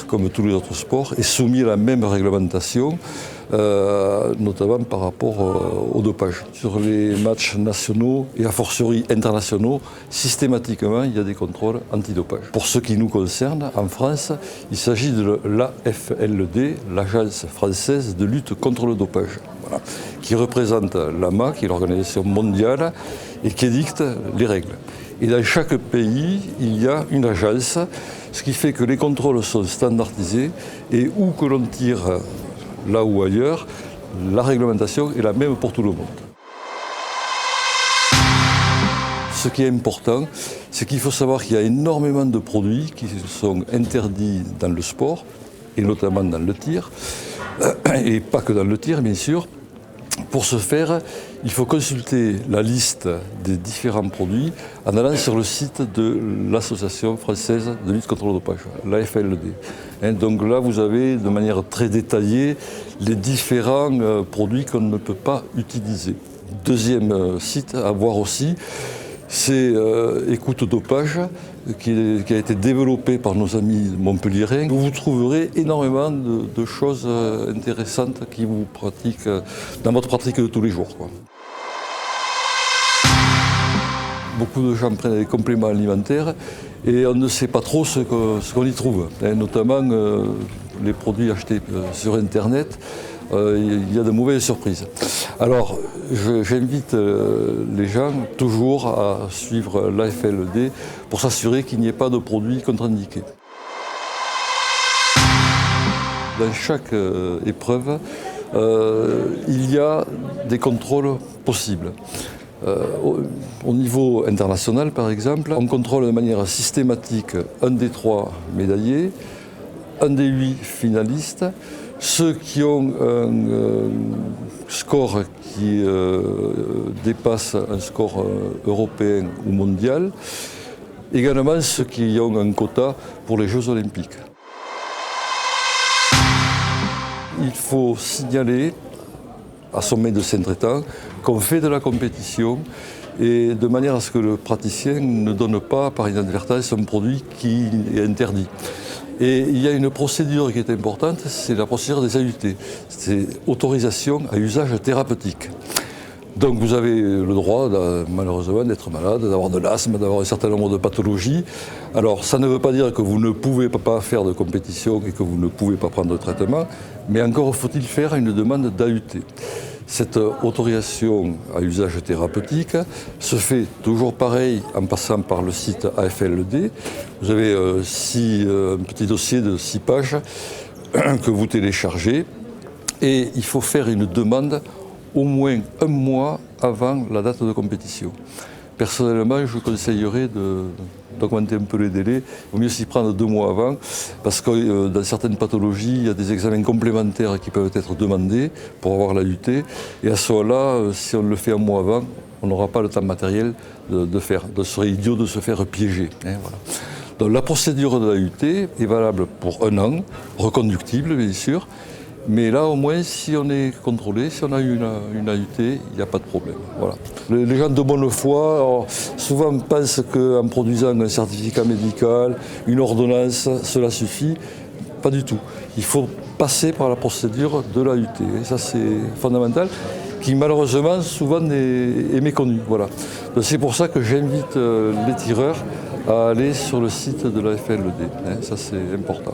comme tous les autres sports, est soumis à la même réglementation, notamment par rapport au dopage. Sur les matchs nationaux et a fortiori internationaux, systématiquement, il y a des contrôles antidopage. Pour ce qui nous concerne, en France, il s'agit de l'AFLD, l'Agence française de lutte contre le dopage, voilà, qui représente l'AMA, qui est l'organisation mondiale, et qui édicte les règles. Et dans chaque pays, il y a une agence, ce qui fait que les contrôles sont standardisés et où que l'on tire, là ou ailleurs, la réglementation est la même pour tout le monde. Ce qui est important, c'est qu'il faut savoir qu'il y a énormément de produits qui sont interdits dans le sport, et notamment dans le tir, et pas que dans le tir, bien sûr. Pour ce faire, il faut consulter la liste des différents produits en allant sur le site de l'Association française de lutte contre le dopage, l'AFLD. Donc là, vous avez de manière très détaillée les différents produits qu'on ne peut pas utiliser. Deuxième site à voir aussi, c'est Écoute Dopage, qui a été développé par nos amis montpelliérains. Vous trouverez énormément de choses intéressantes qui vous pratiquent dans votre pratique de tous les jours, quoi. Beaucoup de gens prennent des compléments alimentaires et on ne sait pas trop ce qu'on y trouve, notamment les produits achetés sur Internet. Il y a de mauvaises surprises. Alors, j'invite les gens toujours à suivre l'AFLD pour s'assurer qu'il n'y ait pas de produits contre-indiqués. Dans chaque épreuve, il y a des contrôles possibles. Au niveau international, par exemple, on contrôle de manière systématique un des 3 médaillés, un des 8 finalistes, ceux qui ont un score qui dépasse un score européen ou mondial, également ceux qui ont un quota pour les Jeux olympiques. Il faut signaler à son médecin traitant qu'on fait de la compétition et de manière à ce que le praticien ne donne pas par inadvertance un produit qui est interdit. Et il y a une procédure qui est importante, c'est la procédure des AUT, c'est autorisation à usage thérapeutique. Donc vous avez le droit, malheureusement, d'être malade, d'avoir de l'asthme, d'avoir un certain nombre de pathologies. Alors ça ne veut pas dire que vous ne pouvez pas faire de compétition et que vous ne pouvez pas prendre de traitement, mais encore faut-il faire une demande d'AUT. Cette autorisation à usage thérapeutique se fait toujours pareil en passant par le site AFLD. Vous avez un petit dossier de 6 pages que vous téléchargez et il faut faire une demande au moins 1 mois avant la date de compétition. Personnellement, je conseillerais d'augmenter un peu les délais. Il vaut mieux s'y prendre 2 mois avant, parce que dans certaines pathologies, il y a des examens complémentaires qui peuvent être demandés pour avoir l'AUT. Et à ce moment-là, si on le fait 1 mois avant, on n'aura pas le temps matériel de faire. Ce serait idiot de se faire piéger. Voilà. Donc la procédure de l'AUT est valable pour 1 an, reconductible bien sûr. Mais là, au moins, si on est contrôlé, si on a une AUT, il n'y a pas de problème. Voilà. Les gens de bonne foi, alors, souvent pensent qu'en produisant un certificat médical, une ordonnance, cela suffit. Pas du tout. Il faut passer par la procédure de l'AUT. Et ça, c'est fondamental, qui malheureusement, souvent, est méconnu. Voilà. C'est pour ça que j'invite les tireurs à aller sur le site de la FLD. Ça, c'est important.